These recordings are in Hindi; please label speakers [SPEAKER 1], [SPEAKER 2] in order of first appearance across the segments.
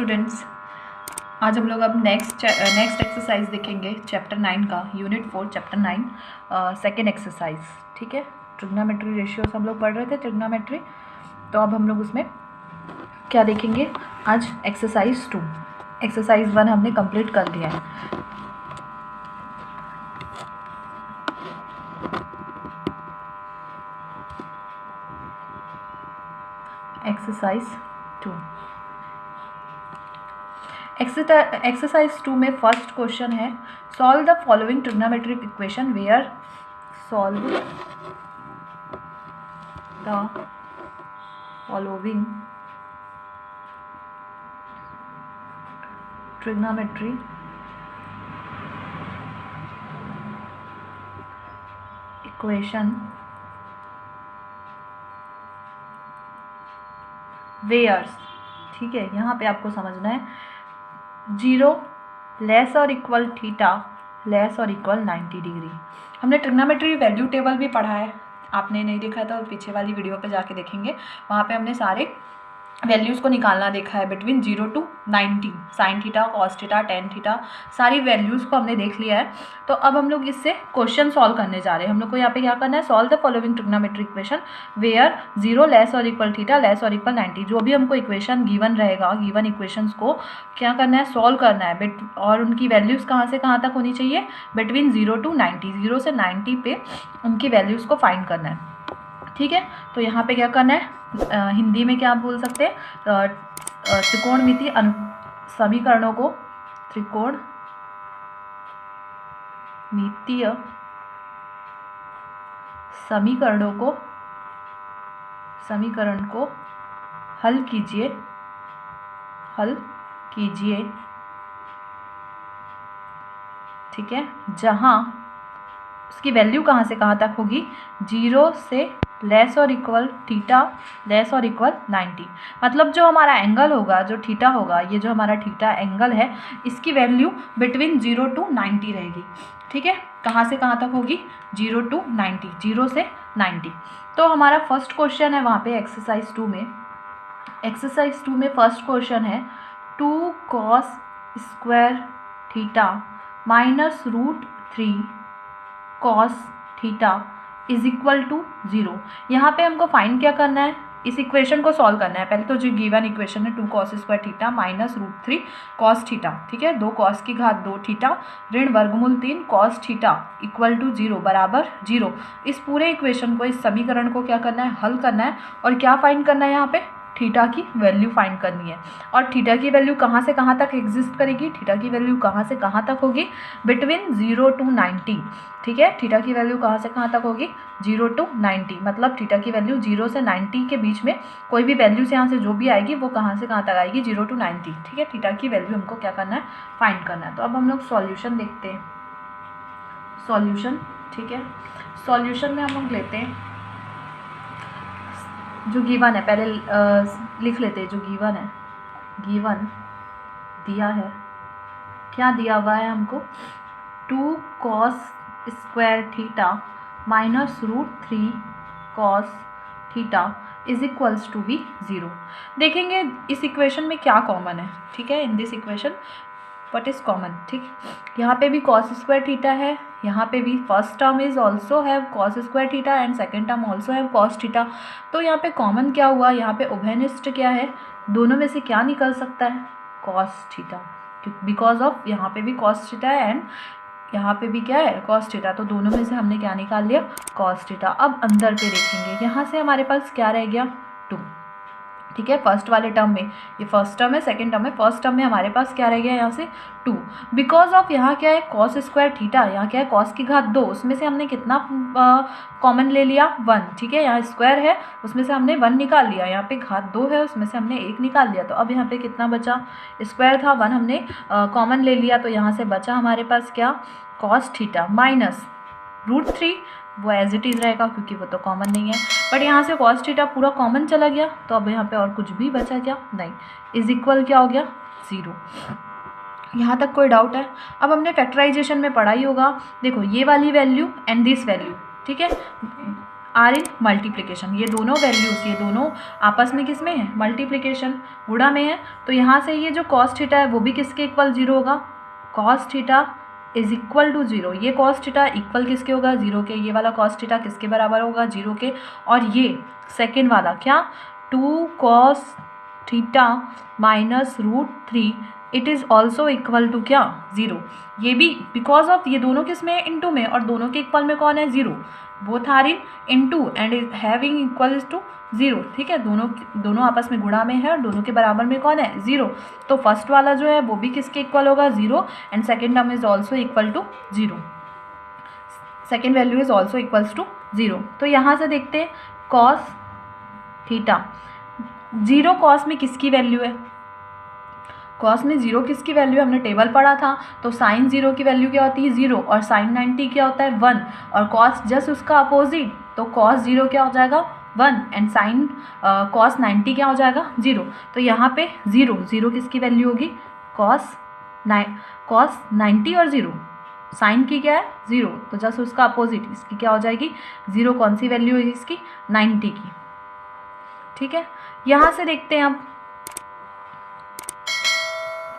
[SPEAKER 1] स्टूडेंट्स, आज हम लोग अब नेक्स्ट एक्सरसाइज देखेंगे चैप्टर 9 का, यूनिट 4 चैप्टर 9 सेकेंड एक्सरसाइज। ठीक है, ट्रिग्नोमेट्री रेशियोज हम लोग पढ़ रहे थे, ट्रिग्नोमेट्री। तो अब हम लोग उसमें क्या देखेंगे आज? एक्सरसाइज 2। एक्सरसाइज 1 हमने कंप्लीट कर लिया है। एक्सरसाइज 2, एक्सरसाइज 2 में फर्स्ट क्वेश्चन है, solve the following trigonometric equation where solve the following trigonometry equation where's. ठीक है, यहाँ पे आपको समझना है 0 लेस और इक्वल थीटा लेस और इक्वल 90 डिग्री। हमने ट्रिग्नोमेट्री वैल्यू टेबल भी पढ़ा है, आपने नहीं देखा तो पीछे वाली वीडियो पे जाके देखेंगे, वहाँ पे हमने सारे वैल्यूज़ को निकालना देखा है between 0 to 90, sine theta, cos theta, tan theta, सारी वैल्यूज़ को हमने देख लिया है। तो अब हम लोग इससे क्वेश्चन सॉल्व करने जा रहे हैं। हम लोग को यहाँ पे क्या करना है? Solve the following trigonometric equation where 0 less और इक्वल थीटा लेस और इक्वल 90। जो भी हमको इक्वेशन गिवन रहेगा, गिवन इक्वेशंस को क्या करना है? सॉल्व करना है। और उनकी वैल्यूज़ कहाँ से कहाँ तक होनी चाहिए? बिटवीन 0 to 90, 0 से 90 पे उनकी वैल्यूज़ को फाइंड करना है। ठीक है, तो यहाँ पे क्या करना है? हिंदी में क्या आप बोल सकते हैं? त्रिकोणमितीय समीकरणों को, त्रिकोणमितीय समीकरण को हल कीजिए। ठीक है, जहाँ उसकी वैल्यू कहाँ से कहाँ तक होगी? 0 से लेस और इक्वल थीटा लेस और इक्वल 90। मतलब जो हमारा एंगल होगा, जो थीटा होगा, ये जो हमारा थीटा एंगल है, इसकी वैल्यू बिटवीन 0 to 90 रहेगी। ठीक है, कहाँ से कहाँ तक होगी? 0 to 90, 0 से 90। तो हमारा फर्स्ट क्वेश्चन है वहाँ पे एक्सरसाइज 2 में। एक्सरसाइज 2 में फर्स्ट क्वेश्चन है 2 cos square theta minus √3 cos थीटा इज इक्वल टू 0। यहाँ पे हमको फाइंड क्या करना है? इस इक्वेशन को सॉल्व करना है। पहले तो जो गिवन इक्वेशन है 2 cos square theta minus √3 cos theta, ठीक है, 2 cos की घात 2 थीटा ऋण वर्गमूल 3 cos थीटा इक्वल टू 0 बराबर 0। इस पूरे इक्वेशन को, इस समीकरण को क्या करना है? हल करना है। और क्या फाइंड करना है? यहाँ पे थीटा की वैल्यू फाइंड करनी है। और थीटा की वैल्यू कहाँ से कहाँ तक एग्जिस्ट करेगी? थीटा की वैल्यू कहाँ से कहाँ तक होगी? Between 0 to 90। ठीक है, थीटा की वैल्यू कहाँ से कहाँ तक होगी? 0 to 90। मतलब थीटा की वैल्यू 0 से 90 के बीच में कोई भी वैल्यू से यहाँ से जो भी आएगी वो कहाँ से कहाँ तक आएगी? 0 to 90। ठीक है, थीटा की वैल्यू हमको क्या करना है? फाइंड करना है। तो अब हम लोग सॉल्यूशन देखते हैं। सॉल्यूशन, ठीक है, सॉल्यूशन में हम लोग लेते हैं जो गिवन है, पहले लिख लेते हैं जो गिवन है। गिवन दिया है, क्या दिया हुआ है हमको? 2 cos square theta minus √3 cos थीटा इज इक्वल्स टू भी 0। देखेंगे इस इक्वेशन में क्या कॉमन है। ठीक है, in this equation what is common? ठीक, यहाँ पे भी cos स्क्वायर थीटा है, यहाँ पे भी first term is also have cos square theta and second term also have cos theta. तो यहाँ पे कॉमन क्या हुआ? यहाँ पे उभयनिष्ठ क्या है? दोनों में से क्या निकल सकता है? cos थीटा, बिकॉज ऑफ यहाँ पे भी cos थीटा है एंड यहाँ पे भी क्या है? cos theta. तो दोनों में से हमने क्या निकाल लिया? cos theta. अब अंदर पे देखेंगे, यहाँ से हमारे पास क्या रह गया? 2। ठीक है, फर्स्ट वाले टर्म में, ये फर्स्ट टर्म है, सेकंड टर्म है, फर्स्ट टर्म में हमारे पास क्या रह गया? यहाँ से 2। बिकॉज ऑफ यहाँ क्या है? cos स्क्वायर थीटा, यहाँ क्या है? cos की घात 2, उसमें से हमने कितना कॉमन ले लिया? 1। ठीक है, यहाँ स्क्वायर है, उसमें से हमने 1 निकाल लिया, यहाँ पे घात 2 है, उसमें से हमने 1 निकाल लिया। तो अब यहाँ पे कितना बचा? स्क्वायर था, 1 हमने कॉमन ले लिया, तो यहाँ से बचा हमारे पास क्या? cos थीटा माइनस √3, वो एज इट इज़ रहेगा क्योंकि वो तो कॉमन नहीं है। बट यहाँ से cos थीटा पूरा कॉमन चला गया, तो अब यहाँ पे और कुछ भी बचा क्या? नहीं। इज इक्वल क्या हो गया? 0। यहाँ तक कोई डाउट है? अब हमने फैक्टराइजेशन में पढ़ा ही होगा। देखो ये वाली वैल्यू एंड दिस वैल्यू, ठीक है, आर इन मल्टीप्लिकेशन। ये दोनों वैल्यूज़, ये दोनों आपस में किस में है, मल्टीप्लिकेशन, गुणा में है। तो यहाँ से ये जो कॉस थीटा है वो भी किसके इक्वल 0 होगा, cos theta is equal to 0। ये कॉस थीटा इक्वल किसके होगा, 0 के। ये वाला कॉस थीटा किसके बराबर होगा, 0 के। और ये सेकेंड वाला क्या, 2 cos theta minus √3 it is also equal to क्या, 0। ये भी बिकॉज ऑफ ये दोनों किस में है, इनटू में, और दोनों के इक्वल में कौन है, 0। Both are in into and is having equal to 0। ठीक है, दोनों आपस में गुणा में है और दोनों के बराबर में कौन है, 0। तो फर्स्ट वाला जो है वो भी किसके इक्वल होगा, 0, and second term is also equal to 0। Second value is also equals to 0। तो यहाँ से देखते हैं कॉस थीटा, 0 कॉस में किसकी वैल्यू है, कॉस में 0 किसकी वैल्यू है, हमने टेबल पढ़ा था। तो साइन 0 की वैल्यू क्या होती है, 0, और साइन 90 क्या होता है, 1, और कॉस जस्ट उसका अपोजिट। तो कॉस 0 क्या हो जाएगा, 1, एंड साइन कॉस 90 क्या हो जाएगा, 0। तो यहाँ पे 0 किसकी वैल्यू होगी, कॉस 90 और 0, साइन की क्या है, 0, तो जस्ट उसका अपोजिट, इसकी क्या हो जाएगी, 0। कौन सी वैल्यू है इसकी, 90 की। ठीक है, यहाँ से देखते हैं अब,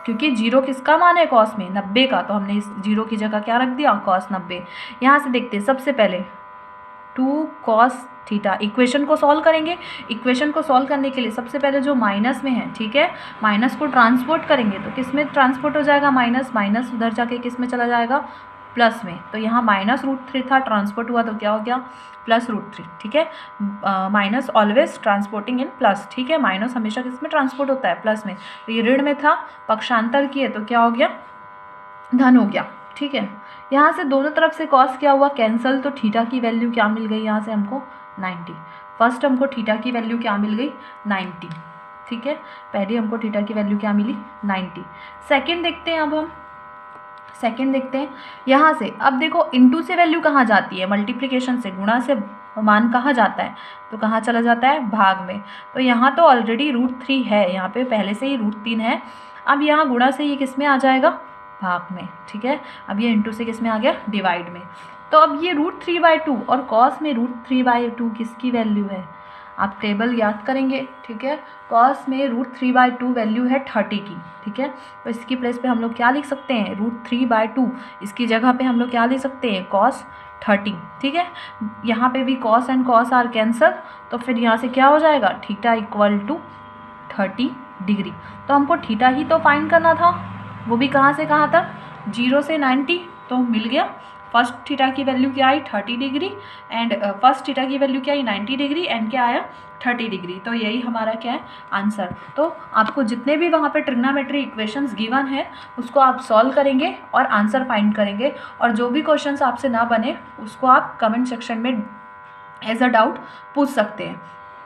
[SPEAKER 1] क्योंकि 0 किसका मान है, कॉस में 90 का, तो हमने इस 0 की जगह क्या रख दिया, कॉस 90। यहाँ से देखते हैं सबसे पहले 2 कॉस थीटा, इक्वेशन को सॉल्व करेंगे। इक्वेशन को सॉल्व करने के लिए सबसे पहले जो माइनस में है, ठीक है, माइनस को ट्रांसपोर्ट करेंगे तो किस में ट्रांसपोर्ट हो जाएगा, माइनस उधर जाके किस में चला जाएगा, प्लस में। तो यहाँ -√3 था, ट्रांसपोर्ट हुआ तो क्या हो गया, +√3। ठीक है, minus always transporting in plus. ठीक है, माइनस हमेशा किस में ट्रांसपोर्ट होता है, प्लस में। तो ये ऋण में था, पक्षांतर किए तो क्या हो गया, धन हो गया। ठीक है, यहाँ से दोनों तरफ से कॉस क्या हुआ, कैंसल। तो थीटा की वैल्यू क्या मिल गई, यहाँ से हमको 90। फर्स्ट हमको थीटा की वैल्यू क्या मिल गई, 90। ठीक है, पहले हमको थीटा की वैल्यू क्या मिली, 90। सेकेंड देखते हैं, अब हम सेकेंड देखते हैं। यहाँ से अब देखो, इनटू से वैल्यू कहाँ जाती है, मल्टीप्लिकेशन से, गुणा से मान कहाँ जाता है, तो कहाँ चला जाता है, भाग में। तो यहाँ तो ऑलरेडी √3 है, यहाँ पे पहले से ही √3 है। अब यहाँ गुणा से ये किस में आ जाएगा, भाग में। ठीक है, अब ये इनटू से किस में आ गया, डिवाइड में। तो अब ये √3/2 और कॉस में √3/2 किसकी वैल्यू है, आप टेबल याद करेंगे। ठीक है, कॉस में √3/2 वैल्यू है 30 की। ठीक है, तो इसकी प्लेस पे हम लोग क्या लिख सकते हैं, √3/2, इसकी जगह पे हम लोग क्या लिख सकते हैं, cos 30। ठीक है, यहाँ पे भी cos and cos are cancel, तो फिर यहाँ से क्या हो जाएगा, थीटा इक्वल टू 30 डिग्री। तो हमको थीटा ही तो फाइंड करना था, वो भी कहाँ से कहाँ तक, 0 से 90। तो मिल गया, फर्स्ट थीटा की वैल्यू क्या आई, 30 डिग्री, एंड फर्स्ट थीटा की वैल्यू क्या आई, 90 डिग्री, एंड क्या आया, 30 डिग्री। तो यही हमारा क्या है, आंसर। तो आपको जितने भी वहाँ पे ट्रिग्नोमेट्री इक्वेशंस गिवन है उसको आप सॉल्व करेंगे और आंसर फाइंड करेंगे, और जो भी क्वेश्चंस आपसे ना बने उसको आप कमेंट सेक्शन में एज अ डाउट पूछ सकते हैं।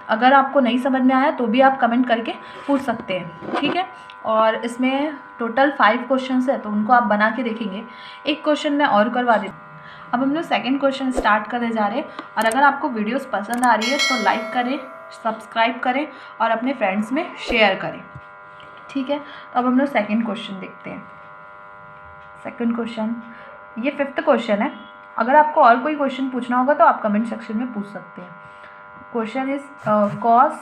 [SPEAKER 1] अगर आपको नहीं समझ में आया तो भी आप कमेंट करके पूछ सकते हैं। ठीक है, और इसमें टोटल 5 क्वेश्चंस है, तो उनको आप बना के देखेंगे। एक क्वेश्चन मैं और करवा देती हूँ। अब हम लोग सेकेंड क्वेश्चन स्टार्ट करने जा रहे हैं, और अगर आपको वीडियोस पसंद आ रही है तो लाइक करें, सब्सक्राइब करें और अपने फ्रेंड्स में शेयर करें। ठीक है, तो अब हम लोग सेकेंड क्वेश्चन देखते हैं। सेकेंड क्वेश्चन, ये 5th क्वेश्चन है। अगर आपको और कोई क्वेश्चन पूछना होगा तो आप कमेंट सेक्शन में पूछ सकते हैं। Question is cos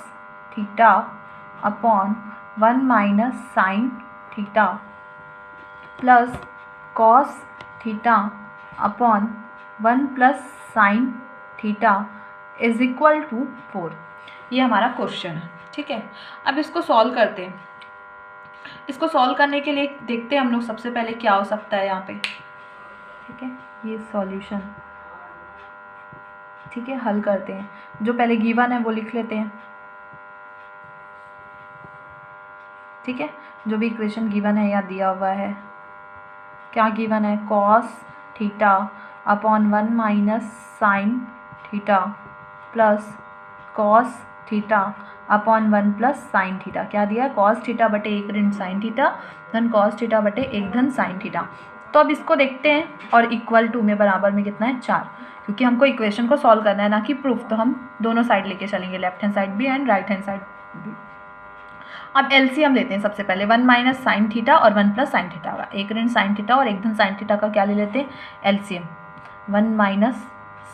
[SPEAKER 1] theta upon 1 minus sine theta plus cos theta upon 1 plus sine theta is equal to 4। ये हमारा क्वेश्चन है। ठीक है, अब इसको सॉल्व करते हैं। इसको सॉल्व करने के लिए देखते हैं हम लोग सबसे पहले क्या हो सकता है यहाँ पे। ठीक है, ये सॉल्यूशन। ठीक है, हल करते हैं। जो पहले गिवन है वो लिख लेते हैं। ठीक है, जो भी इक्वेशन गिवन है या दिया हुआ है, क्या गिवन है, cos theta upon 1 minus sine theta plus cos theta upon 1 plus sine theta. क्या दिया है, cos थीटा बटे 1 ऋण साइन थीटा धन cos थीटा बटे 1 धन साइन थीटा। तो अब इसको देखते हैं, और इक्वल टू में बराबर में कितना है, 4, क्योंकि हमको इक्वेशन को सॉल्व करना है ना कि प्रूफ। तो हम दोनों साइड लेके चलेंगे, लेफ्ट हैंड साइड भी एंड राइट हैंड साइड भी। अब एलसीएम लेते हैं सबसे पहले, 1 माइनस साइन थीटा और 1 प्लस साइन थीटा होगा। 1 ऋण साइन थीटा और 1 धन साइन थीटा का क्या ले लेते हैं, एलसीएम। 1 माइनस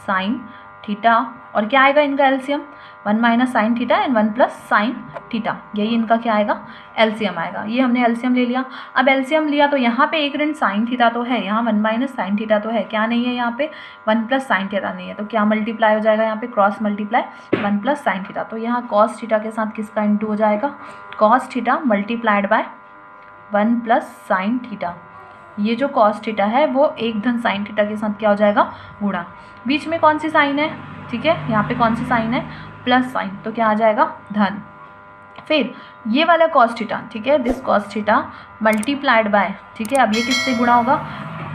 [SPEAKER 1] साइन थीटा, और क्या आएगा इनका LCM, 1 minus sine theta and 1 plus sine theta, यही इनका क्या आएगा, एलसीएम आएगा। ये हमने एलसीएम ले लिया। अब एलसीएम लिया तो यहाँ पे एक ऋण साइन थीटा तो है, यहाँ 1 माइनस साइन थीटा तो है, क्या नहीं है यहाँ पे 1 प्लस साइन थीटा नहीं है, तो क्या मल्टीप्लाई हो जाएगा यहाँ पे, cross multiply 1 plus sine theta, तो यहाँ कॉस थीटा के साथ किसका इंटू हो जाएगा, cos theta multiplied by 1 plus sine theta. ये जो कॉस थीटा है वो एक धन साइन थीटा के साथ क्या हो जाएगा, गुणा, बीच में कौन सी साइन है, ठीक है, यहाँ पे कौन सी साइन है, प्लस साइन, तो क्या आ जाएगा धन। फिर ये वाला कॉस थीटा, ठीक है, this cos theta multiplied by, ठीक है, अब ये किससे गुणा होगा,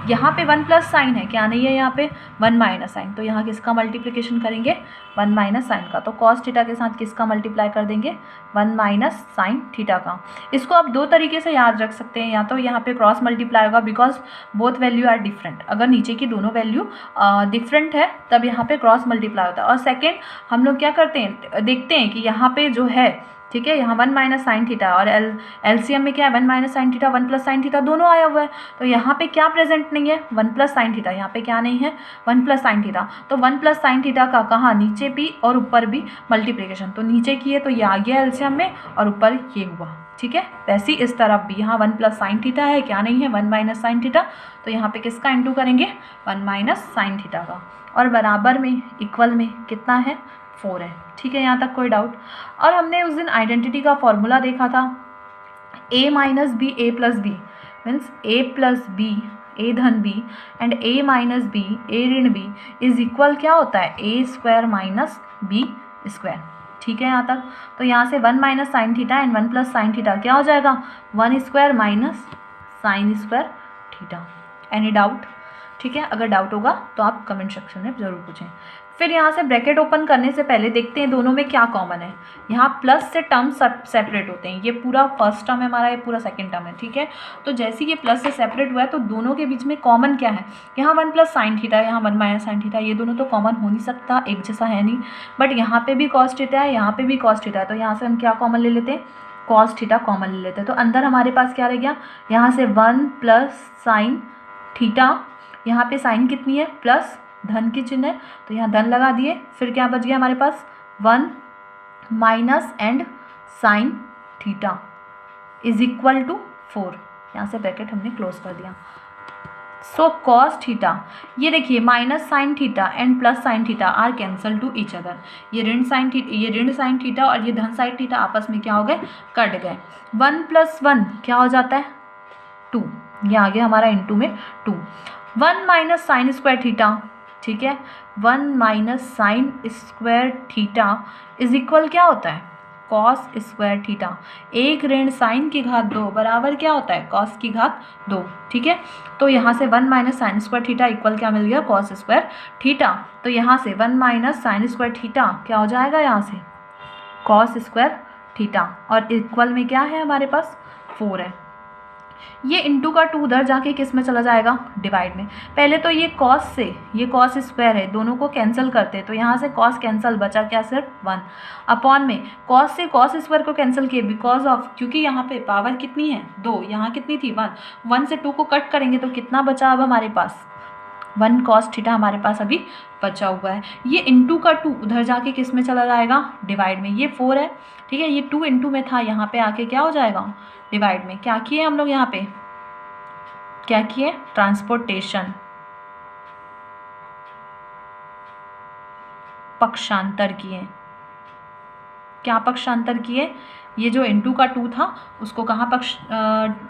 [SPEAKER 1] यहाँ पे 1 प्लस साइन है, क्या नहीं है यहाँ पे 1 माइनस साइन, तो यहाँ किसका मल्टीप्लिकेशन करेंगे, 1 माइनस साइन का, तो कॉस थीटा के साथ किसका मल्टीप्लाई कर देंगे, 1 माइनस साइन थीटा का। इसको आप दो तरीके से याद रख सकते हैं, या तो यहाँ पे क्रॉस मल्टीप्लाई होगा because both value are different, अगर नीचे की दोनों वैल्यू डिफरेंट है तब यहाँ पे क्रॉस मल्टीप्लाई होता है। और सेकेंड हम लोग क्या करते हैं, देखते हैं कि यहाँ पे जो है, ठीक है, यहाँ 1 माइनस साइन थीटा और एलसीएम में क्या है 1 minus sine theta 1 plus sine theta दोनों आया हुआ है, तो यहाँ पे क्या प्रेजेंट नहीं है 1 प्लस साइन थीटा, यहाँ पे क्या नहीं है 1 प्लस साइन थीटा, तो 1 प्लस साइन थीटा का कहाँ नीचे भी और ऊपर भी मल्टीप्लिकेशन, तो नीचे की है तो ये आ गया एलसीएम में और ऊपर ये हुआ, ठीक है। वैसे ही इस तरफ भी यहाँ 1 प्लस साइन थीटा है, क्या नहीं है 1 माइनस साइन थीटा, तो यहाँ पे किसका इंटू करेंगे 1 माइनस साइन थीटा का, और बराबर में इक्वल में कितना है 4 है, ठीक है, यहाँ तक कोई डाउट। और हमने उस दिन आइडेंटिटी का फॉर्मूला देखा था, a minus B A plus B means a plus B, A धन B and a minus B, A ऋण बी इज इक्वल क्या होता है a square minus B square, ठीक है यहाँ तक। तो यहाँ से 1 minus sine theta and 1 plus sine theta क्या हो जाएगा 1 square minus sine square theta. Any doubt, ठीक है, अगर डाउट होगा तो आप कमेंट सेक्शन में ज़रूर पूछें। फिर यहाँ से ब्रैकेट ओपन करने से पहले देखते हैं दोनों में क्या कॉमन है। यहाँ प्लस से टर्म सेपरेट होते हैं, ये पूरा फर्स्ट टर्म है हमारा, ये पूरा सेकंड टर्म है, ठीक है। तो जैसे ही ये प्लस से सेपरेट हुआ है तो दोनों के बीच में कॉमन क्या है, यहाँ 1 प्लस साइन थीटा, यहाँ 1 माइनस साइन थीटा, ये दोनों तो कॉमन हो नहीं सकता, एक जैसा है नहीं, बट यहाँ पे भी कॉस थीटा है, यहाँ पे भी कॉस थीटा है, तो यहाँ से हम क्या कॉमन ले लेते हैं कॉस थीटा कॉमन ले लेते हैं। तो अंदर हमारे पास क्या रह गया, यहाँ से 1 प्लस साइन थीटा, यहाँ पे साइन कितनी है प्लस, धन की चिन्ह है तो यहाँ धन लगा दिए, फिर क्या बच गया हमारे पास 1 minus and sine theta is equal to 4, यहाँ से ब्रैकेट हमने क्लोज कर दिया। सो कॉस थीटा, ये देखिए minus sine theta and plus sine theta are cancel to each other, ये ऋण साइन थीटा और ये धन साइन थीटा आपस में क्या हो गए कट गए। 1 प्लस 1 क्या हो जाता है 2, ये आ गया हमारा इंटू में 2। 1 माइनस साइन स्क्वायर थीटा, ठीक है, 1 minus sine square theta is equal क्या होता है कॉस स्क्वायर थीटा, एक ऋण साइन की घात 2 बराबर क्या होता है कॉस की घात 2, ठीक है। तो यहाँ से 1 minus sine square theta equal क्या मिल गया कॉस स्क्वायर थीटा, तो यहाँ से 1 माइनस साइन स्क्वायर थीटा क्या हो जाएगा यहाँ से कॉस स्क्वायर थीटा, और इक्वल में क्या है हमारे पास 4 है। ये इंटू का 2 उधर जाके किस में चला जाएगा डिवाइड में, पहले तो ये कॉस से ये कॉस स्क्वायर है दोनों को कैंसिल करते हैं, तो यहाँ से कॉस कैंसिल बचा क्या सिर्फ 1 अपॉन में कॉस से कॉस स्क्वायर को कैंसिल किए बिकॉज ऑफ, क्योंकि यहाँ पे पावर कितनी है 2, यहाँ कितनी थी 1, 1 से 2 को कट करेंगे तो कितना बचा अब हमारे पास 1 कॉस थीटा हमारे पास अभी बचा हुआ है। ये इंटू का 2 उधर जाके किस में चला जाएगा डिवाइड में, ये 4 है, ठीक है, ये 2 इंटू में था, यहाँ पे आके क्या हो जाएगा डिवाइड में। क्या किए हम लोग यहाँ पे क्या किए ट्रांसपोर्टेशन, पक्षांतर किए, क्या पक्षांतर किए, ये जो इंटू का 2 था उसको कहाँ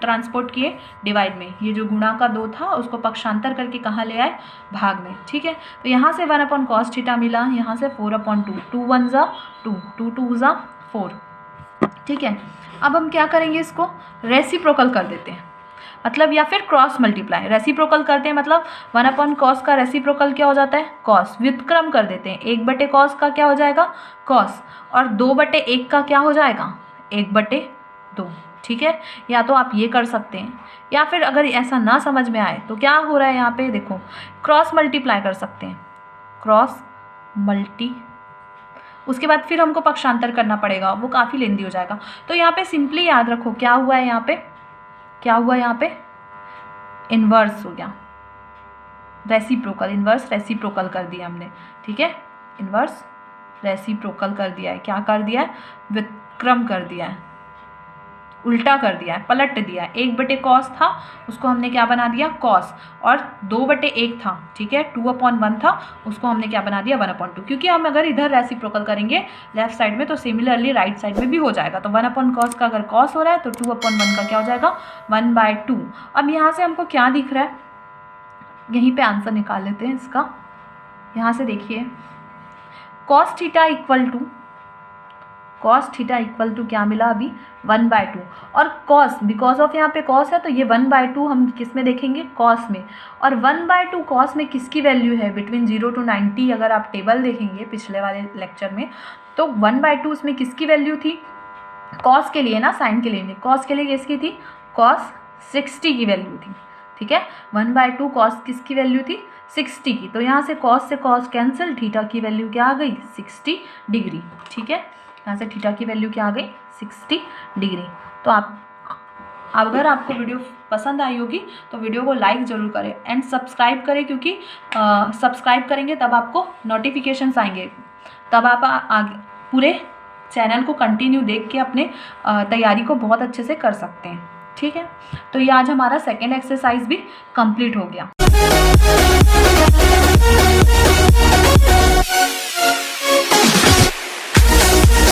[SPEAKER 1] ट्रांसपोर्ट किए डिवाइड में, ये जो गुणा का 2 था उसको पक्षांतर करके कहाँ ले आए भाग में, ठीक है। तो यहाँ से 1 अपॉन कॉस थीटा मिला, यहाँ से 4 अपॉन 2, 2 1 ज़ा 2, 2 2 ज़ा 4, ठीक है। अब हम क्या करेंगे इसको रेसिप्रोकल कर देते हैं, मतलब या फिर क्रॉस मल्टीप्लाई, रेसिप्रोकल करते हैं मतलब 1 अपॉन कॉस का रेसिप्रोकल क्या हो जाता है कॉस, व्युत्क्रम कर देते हैं, 1 कॉस का क्या हो जाएगा कॉस, और 2/1 का क्या हो जाएगा 1/2, ठीक है। या तो आप ये कर सकते हैं, या फिर अगर ऐसा ना समझ में आए तो क्या हो रहा है यहाँ पे देखो क्रॉस मल्टीप्लाई कर सकते हैं, क्रॉस मल्टी, उसके बाद फिर हमको पक्षांतर करना पड़ेगा, वो काफ़ी लेंदी हो जाएगा। तो यहाँ पे सिंपली याद रखो क्या हुआ है यहाँ पे, क्या हुआ यहाँ पे इन्वर्स हो गया, रेसिप्रोकल, इन्वर्स रेसिप्रोकल कर दिया हमने, ठीक है, इन्वर्स रेसिप्रोकल कर दिया है। क्या कर दिया है? व्युत्क्रम कर दिया है, उल्टा कर दिया है, पलट दिया है। 1/cos था, उसको हमने क्या बना दिया? cos। और 2/1 था, ठीक है, 2/1 था, उसको हमने क्या बना दिया? 1/2। क्योंकि हम अगर इधर रेसिप्रोकल करेंगे लेफ्ट साइड में तो सिमिलरली राइट साइड में भी हो जाएगा। तो 1/cos का अगर cos हो रहा है तो 2/1 का क्या हो जाएगा? 1/2। अब यहाँ से हमको क्या दिख रहा है? यहीं पे आंसर निकाल लेते हैं इसका। यहाँ से देखिए cos थीटा इक्वल टू क्या मिला अभी? 1/2। और cos, बिकॉज ऑफ यहाँ पे cos है तो ये 1/2 हम किस में देखेंगे? cos में। और 1/2 cos में किसकी वैल्यू है? बिटवीन 0 to 90 अगर आप टेबल देखेंगे पिछले वाले लेक्चर में तो 1/2 उसमें किसकी वैल्यू थी? cos के लिए ना, साइन के लिए नहीं, cos के लिए किसकी थी? cos 60 की वैल्यू थी, ठीक है। 1/2 cos किसकी वैल्यू थी? 60 की। तो यहाँ से cos से cos कैंसिल, थीटा की वैल्यू क्या आ गई? 60 डिग्री, ठीक है। यहाँ से थीटा की वैल्यू क्या आ गई? 60 डिग्री। तो आप अगर आपको वीडियो पसंद आई होगी तो वीडियो को लाइक ज़रूर करें एंड सब्सक्राइब करें, क्योंकि सब्सक्राइब करेंगे तब आपको नोटिफिकेशंस आएंगे, तब आप आगे पूरे चैनल को कंटिन्यू देख के अपने तैयारी को बहुत अच्छे से कर सकते हैं, ठीक है। तो ये आज हमारा सेकेंड एक्सरसाइज भी कंप्लीट हो गया।